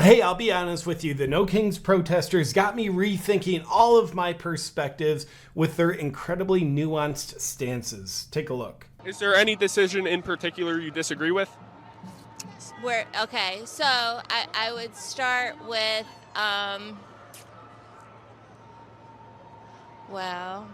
Hey, I'll be honest with you, the No Kings protesters got me rethinking all of my perspectives with their incredibly nuanced stances. Take a look. Is there any decision in particular you disagree with? Okay, so I would start with, well,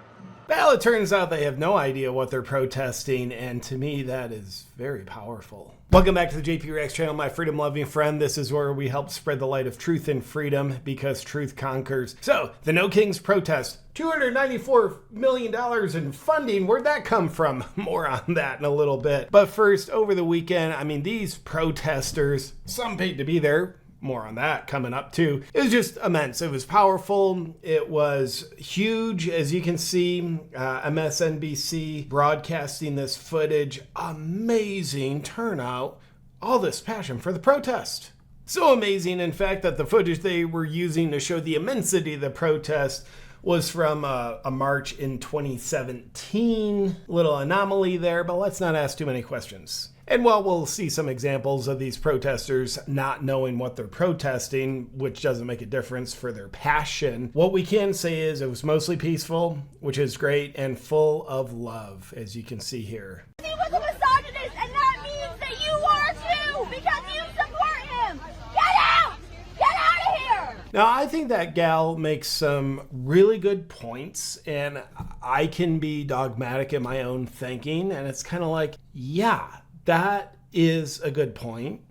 Well, it turns out they have no idea what they're protesting, and to me, that is very powerful. Welcome back to the JP Reacts channel, my freedom-loving friend. This is where we help spread the light of truth and freedom because truth conquers. So, the No Kings protest, $294 million in funding. Where'd that come from? More on that in a little bit. But first, over the weekend, these protesters, some paid to be there. More on that coming up too. It was just immense. It was powerful. It was huge. As you can see, MSNBC broadcasting this footage. Amazing turnout. All this passion for the protest. So amazing, in fact, that the footage they were using to show the immensity of the protest was from a march in 2017. Little anomaly there, but let's not ask too many questions. And while we'll see some examples of these protesters not knowing what they're protesting, which doesn't make a difference for their passion, what we can say is it was mostly peaceful, which is great, and full of love, as you can see here. He was a misogynist, and that means that you are too, because you support him. Get out! Get out of here! Now, I think that gal makes some really good points, and I can be dogmatic in my own thinking, and it's kind of like, yeah, that is a good point.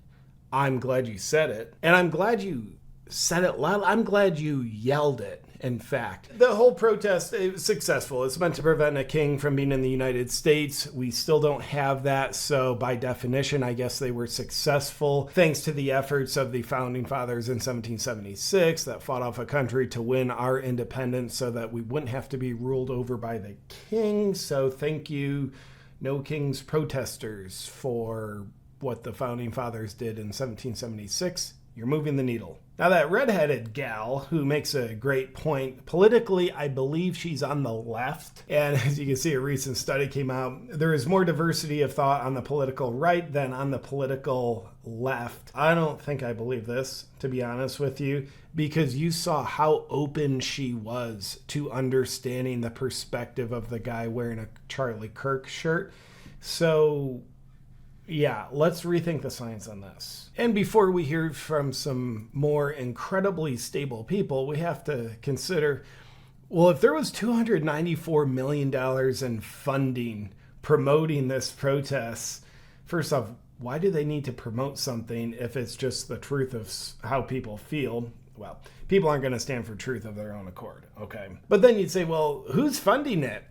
I'm glad you said it. And I'm glad you said it loud. I'm glad you yelled it, in fact. The whole protest is successful. It's meant to prevent a king from being in the United States. We still don't have that. So by definition, I guess they were successful thanks to the efforts of the founding fathers in 1776 that fought off a country to win our independence so that we wouldn't have to be ruled over by the king. So thank you, No Kings protesters, for what the founding fathers did in 1776. You're moving the needle. Now that redheaded gal who makes a great point, politically, I believe she's on the left. And as you can see, a recent study came out. There is more diversity of thought on the political right than on the political left. I don't think I believe this, to be honest with you, because you saw how open she was to understanding the perspective of the guy wearing a Charlie Kirk shirt. So yeah, let's rethink the science on this. And before we hear from some more incredibly stable people, we have to consider, well, if there was $294 million in funding promoting this protest, first off, why do they need to promote something if it's just the truth of how people feel? Well, people aren't going to stand for truth of their own accord, okay? But then you'd say, well, who's funding it?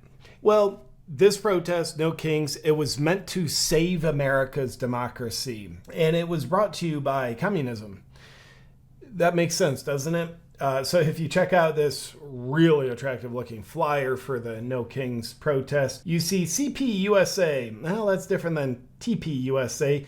Well, this protest, No Kings, it was meant to save America's democracy. And it was brought to you by communism. That makes sense, doesn't it? So if you check out this really attractive looking flyer for the No Kings protest, you see CPUSA. Well, that's different than TPUSA.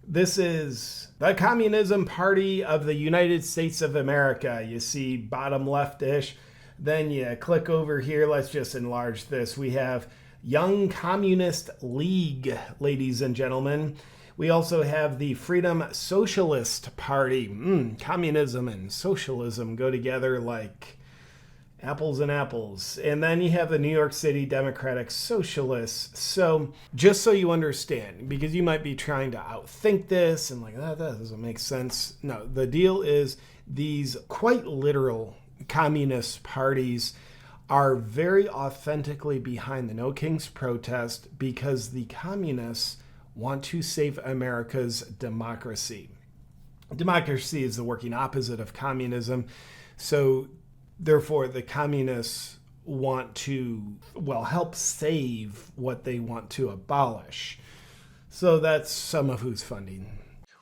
This is the Communism Party of the United States of America. You see bottom left-ish. Then you click over here. Let's just enlarge this. We have Young Communist League, ladies and gentlemen. We also have the Freedom Socialist Party. Communism and socialism go together like apples and apples. And then you have the New York City Democratic Socialists. So just so you understand, because you might be trying to outthink this and like, that doesn't make sense. No, the deal is these quite literal communist parties are very authentically behind the No Kings protest because the communists want to save America's democracy. Democracy is the working opposite of communism. So therefore, the communists want to, well, help save what they want to abolish. So that's some of who's funding.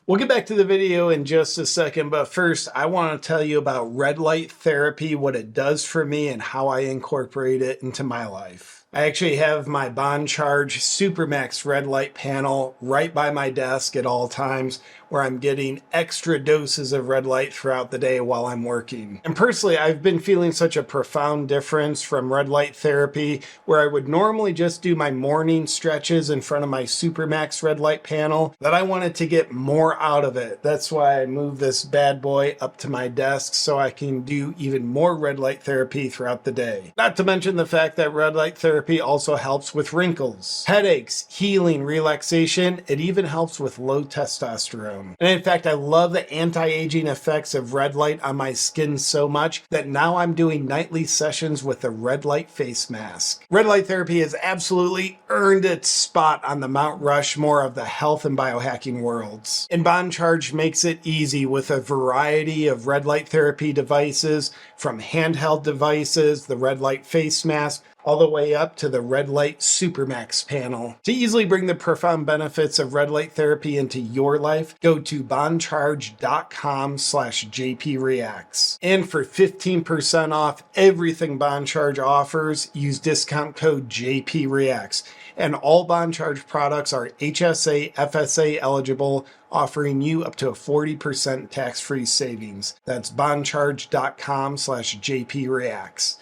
We'll get back to the video in just a second, but first I want to tell you about red light therapy, what it does for me, and how I incorporate it into my life. I actually have my Bond Charge Supermax red light panel right by my desk at all times. where I'm getting extra doses of red light throughout the day while I'm working. And personally, I've been feeling such a profound difference from red light therapy, where I would normally just do my morning stretches in front of my Supermax red light panel, that I wanted to get more out of it. That's why I moved this bad boy up to my desk so I can do even more red light therapy throughout the day. Not to mention the fact that red light therapy also helps with wrinkles, headaches, healing, relaxation. It even helps with low testosterone. And in fact, I love the anti-aging effects of red light on my skin so much that now I'm doing nightly sessions with a red light face mask. Red light therapy has absolutely earned its spot on the Mount Rushmore of the health and biohacking worlds. And Bond Charge makes it easy with a variety of red light therapy devices, from handheld devices, the red light face mask, all the way up to the red light Supermax panel. To easily bring the profound benefits of red light therapy into your life, go to bondcharge.com/jpreacts. And for 15% off everything Bond Charge offers, use discount code JPReacts. And all Bond Charge products are HSA, FSA eligible, offering you up to a 40% tax-free savings. That's bondcharge.com/jpreacts.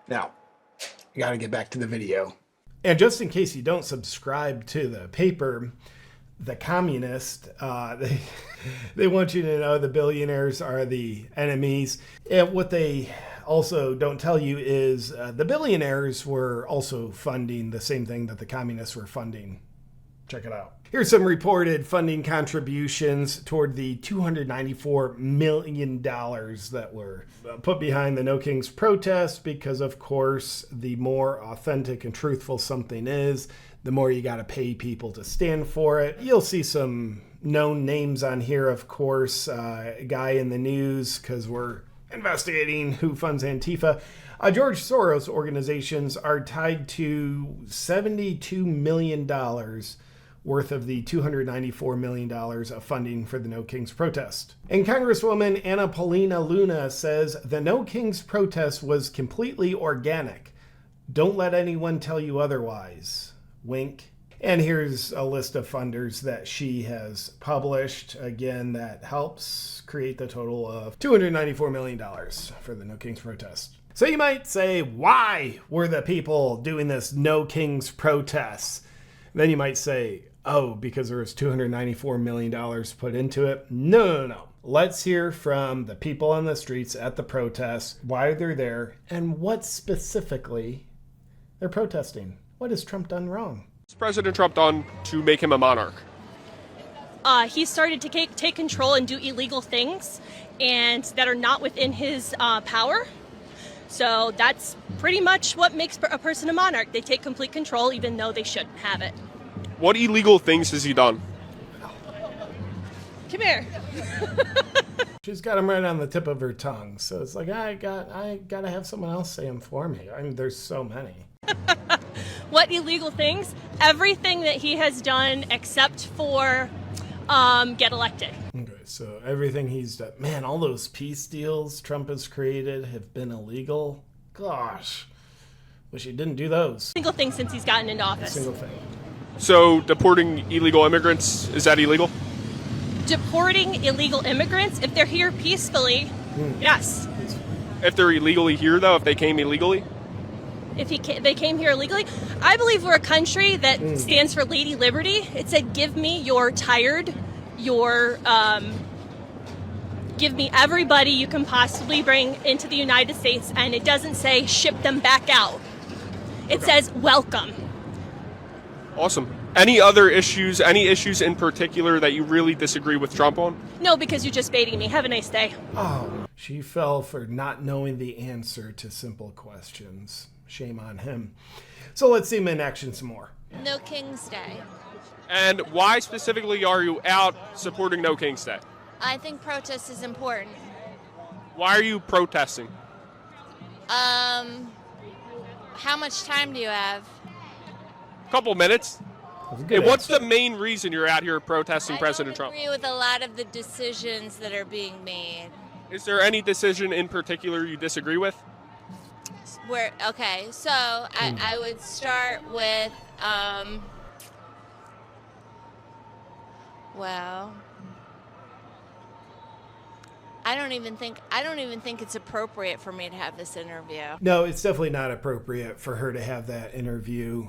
Now, I gotta get back to the video. And just in case you don't subscribe to the paper, the communist, they want you to know the billionaires are the enemies. And what they also don't tell you is the billionaires were also funding the same thing that the communists were funding. Check it out. Here's some reported funding contributions toward the $294 million that were put behind the No Kings protest, because, of course, the more authentic and truthful something is, the more you got to pay people to stand for it. You'll see some known names on here, of course. A guy in the news, because we're investigating who funds Antifa. George Soros organizations are tied to $72 million worth of the $294 million of funding for the No Kings protest. And Congresswoman Anna Paulina Luna says the No Kings protest was completely organic. Don't let anyone tell you otherwise. Wink. And here's a list of funders that she has published. Again, that helps create the total of $294 million for the No Kings protest. So you might say, why were the people doing this No Kings protest? Then you might say, oh, because there was $294 million put into it. No. Let's hear from the people on the streets at the protest, why they're there, and what specifically they're protesting. What has Trump done wrong? What's President Trump done to make him a monarch? He started to take control and do illegal things and that are not within his power. So that's pretty much what makes a person a monarch. They take complete control even though they shouldn't have it. What illegal things has he done? Come here. She's got him right on the tip of her tongue. So it's like, I gotta have someone else say them for me. I mean, there's so many. What illegal things? Everything that he has done except for get elected. Okay, so everything he's done. Man, all those peace deals Trump has created have been illegal. Gosh, wish he didn't do those. Single thing since he's gotten into office. Single thing. So deporting illegal immigrants, is that illegal? Deporting illegal immigrants, if they're here peacefully, yes. If they're illegally here, though, if they came illegally? If they came here illegally, I believe we're a country that stands for Lady Liberty. It said, give me your tired, give me everybody you can possibly bring into the United States, and it doesn't say ship them back out. It says welcome. Awesome. Any other issues, any issues in particular that you really disagree with Trump on? No, because you're just baiting me. Have a nice day. Oh, she fell for not knowing the answer to simple questions. Shame on him. So let's see him in action some more. No King's Day. And why specifically are you out supporting No King's Day? I think protest is important. Why are you protesting? How much time do you have? A couple minutes. And what's the main reason you're out here protesting President Trump? I don't agree with a lot of the decisions that are being made. Is there any decision in particular you disagree with? Okay, so I would start with, I don't even think it's appropriate for me to have this interview. No, it's definitely not appropriate for her to have that interview,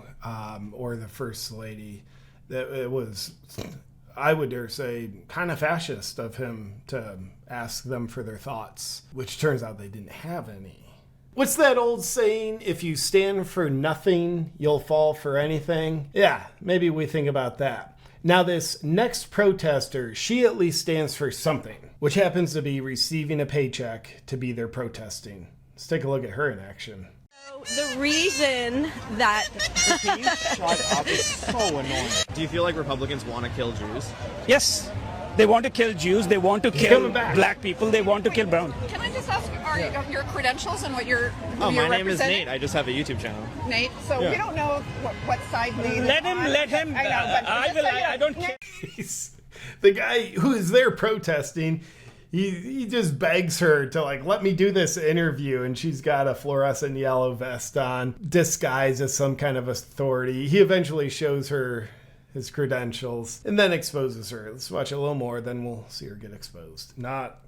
or the First Lady. That it was, I would dare say, kind of fascist of him to ask them for their thoughts, which turns out they didn't have any. What's that old saying? If you stand for nothing, you'll fall for anything. Yeah, maybe we think about that. Now this next protester, she at least stands for something, which happens to be receiving a paycheck to be there protesting. Let's take a look at her in action. The reason that... Can you shut up? It's so annoying. Do you feel like Republicans want to kill Jews? Yes. They want to kill Jews. They want to kill black people. They want to kill brown. Can I just ask, your credentials and what you're Oh, you're my name is representing? Nate. I just have a YouTube channel. Nate, so we don't know what side Nate is Let him. on. I know, but I don't care. The guy who is there protesting, he just begs her to let me do this interview, and she's got a fluorescent yellow vest on, disguised as some kind of authority. He eventually shows her his credentials and then exposes her. Let's watch a little more, then we'll see her get exposed. Not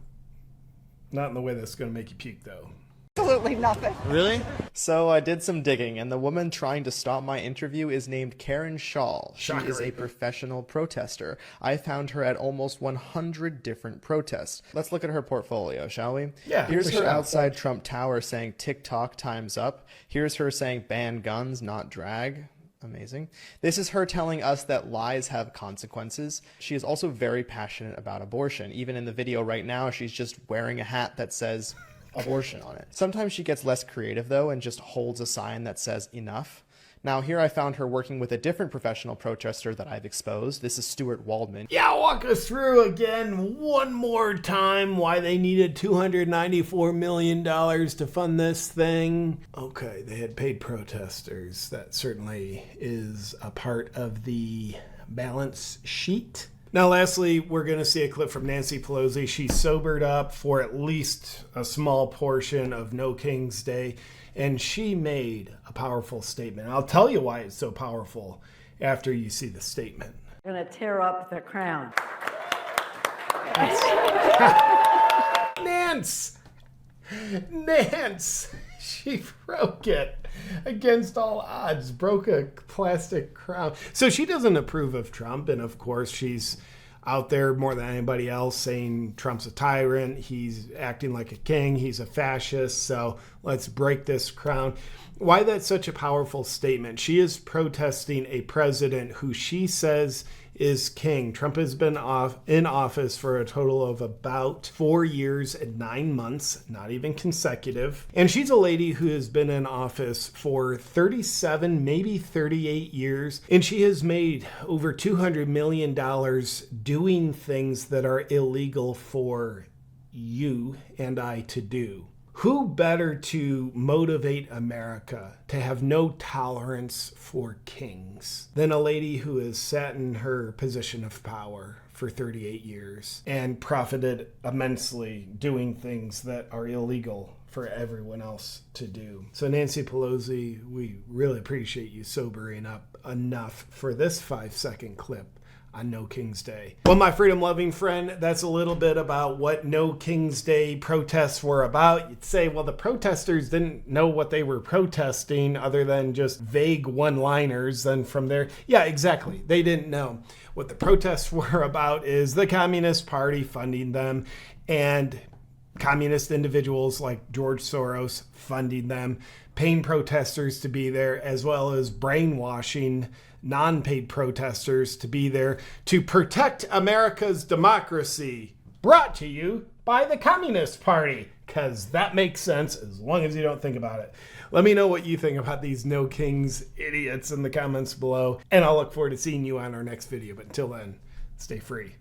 in the way that's going to make you puke, though. Absolutely nothing. Really? So I did some digging, and the woman trying to stop my interview is named Karen Shaw. She is a professional protester. I found her at almost 100 different protests. Let's look at her portfolio, shall we? Yeah. Here's her outside Trump Tower saying TikTok time's up. Here's her saying ban guns, not drag. Amazing. This is her telling us that lies have consequences. She is also very passionate about abortion. Even in the video right now, she's just wearing a hat that says abortion on it. Sometimes she gets less creative though and just holds a sign that says enough. Now here I found her working with a different professional protester that I've exposed. This is Stuart Waldman. Yeah, walk us through again one more time why they needed $294 million to fund this thing. Okay, they had paid protesters. That certainly is a part of the balance sheet. Now, lastly, we're going to see a clip from Nancy Pelosi. She sobered up for at least a small portion of No King's Day, and she made a powerful statement. I'll tell you why it's so powerful after you see the statement. We're going to tear up the crown. Nance! She broke it against all odds, broke a plastic crown. So she doesn't approve of Trump, and of course she's out there more than anybody else saying Trump's a tyrant, he's acting like a king, he's a fascist, so let's break this crown. Why that's such a powerful statement? She is protesting a president who she says is king. Trump has been in office for a total of about 4 years and 9 months, not even consecutive. And she's a lady who has been in office for 37, maybe 38 years. And she has made over $200 million doing things that are illegal for you and I to do. Who better to motivate America to have no tolerance for kings than a lady who has sat in her position of power for 38 years and profited immensely doing things that are illegal for everyone else to do. So Nancy Pelosi, we really appreciate you sobering up enough for this 5-second clip on No King's Day. Well, my freedom-loving friend, that's a little bit about what No King's Day protests were about. You'd say, well, the protesters didn't know what they were protesting other than just vague one-liners. Then from there, yeah, exactly. They didn't know. What the protests were about is the Communist Party funding them and communist individuals like George Soros funding them, paying protesters to be there, as well as brainwashing non-paid protesters to be there to protect America's democracy. Brought to you by the Communist Party, because that makes sense as long as you don't think about it. Let me know what you think about these No Kings idiots in the comments below, and I'll look forward to seeing you on our next video. But until then, stay free.